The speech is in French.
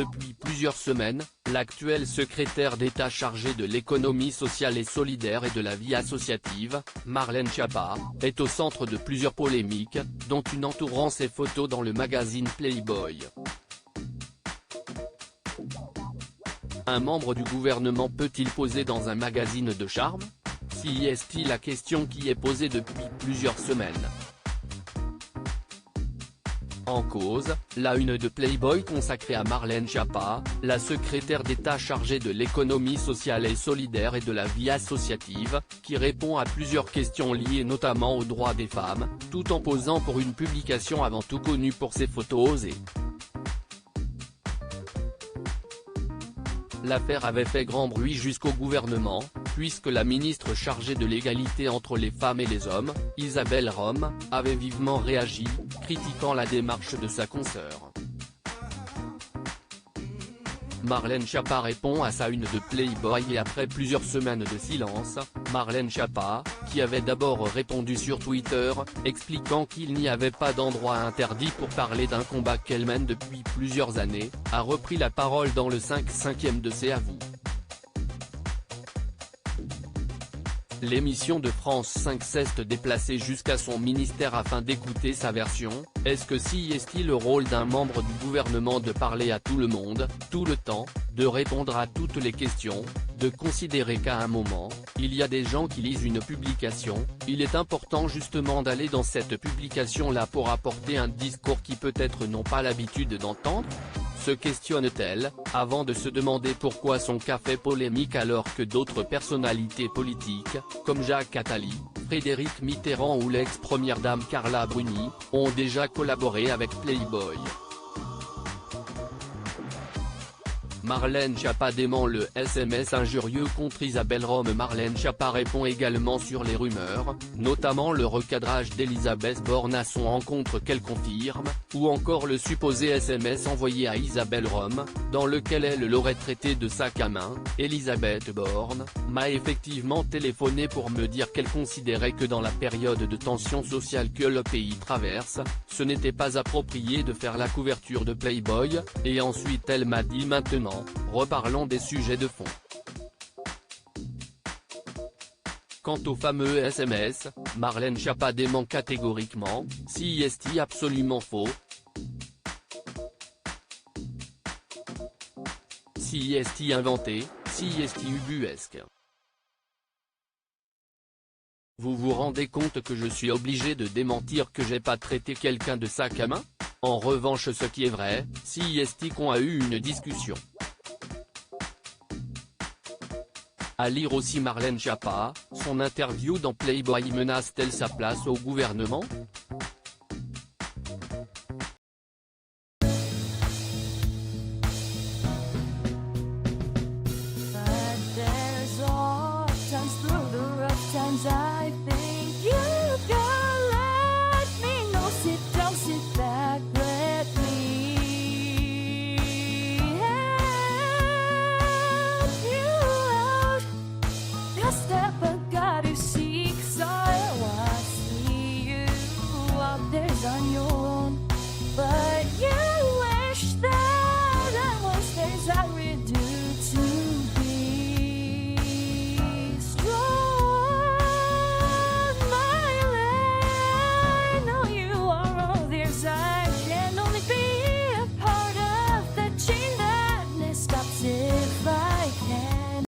Depuis plusieurs semaines, l'actuelle secrétaire d'État chargée de l'économie sociale et solidaire et de la vie associative, Marlène Schiappa, est au centre de plusieurs polémiques, dont une entourant ses photos dans le magazine Playboy. Un membre du gouvernement peut-il poser dans un magazine de charme? Si est la question qui est posée depuis plusieurs semaines. En cause, la une de Playboy consacrée à Marlène Schiappa, la secrétaire d'État chargée de l'économie sociale et solidaire et de la vie associative, qui répond à plusieurs questions liées notamment aux droits des femmes, tout en posant pour une publication avant tout connue pour ses photos osées. L'affaire avait fait grand bruit jusqu'au gouvernement, puisque la ministre chargée de l'égalité entre les femmes et les hommes, Isabelle Rome, avait vivement réagi, critiquant la démarche de sa consoeur. Marlène Schiappa répond à sa une de Playboy et après plusieurs semaines de silence, Marlène Schiappa, qui avait d'abord répondu sur Twitter, expliquant qu'il n'y avait pas d'endroit interdit pour parler d'un combat qu'elle mène depuis plusieurs années, a repris la parole dans le 5/5e de C'est à vous. L'émission de France 5 s'est déplacée jusqu'à son ministère afin d'écouter sa version. Est-ce que si est-il le rôle d'un membre du gouvernement de parler à tout le monde, tout le temps, de répondre à toutes les questions, de considérer qu'à un moment, il y a des gens qui lisent une publication, il est important justement d'aller dans cette publication-là pour apporter un discours qui peut-être n'ont pas l'habitude d'entendre? Se questionne-t-elle, avant de se demander pourquoi son cas fait polémique alors que d'autres personnalités politiques, comme Jacques Attali, Frédéric Mitterrand ou l'ex-première dame Carla Bruni, ont déjà collaboré avec Playboy. Marlène Schiappa dément le SMS injurieux contre Isabelle Rome. Marlène Schiappa répond également sur les rumeurs, notamment le recadrage d'Elisabeth Borne à son encontre qu'elle confirme, ou encore le supposé SMS envoyé à Isabelle Rome, dans lequel elle l'aurait traité de sac à main. Elisabeth Borne m'a effectivement téléphoné pour me dire qu'elle considérait que dans la période de tension sociale que le pays traverse, ce n'était pas approprié de faire la couverture de Playboy, et ensuite elle m'a dit maintenant, reparlons des sujets de fond. Quant au fameux SMS, Marlène Schiappa dément catégoriquement, si est absolument faux. Si est inventé, si est ubuesque. Vous vous rendez compte que je suis obligé de démentir que j'ai pas traité quelqu'un de sac à main? En revanche, ce qui est vrai, si est qu'on a eu une discussion. À lire aussi Marlène Schiappa, son interview dans Playboy menace-t-elle sa place au gouvernement?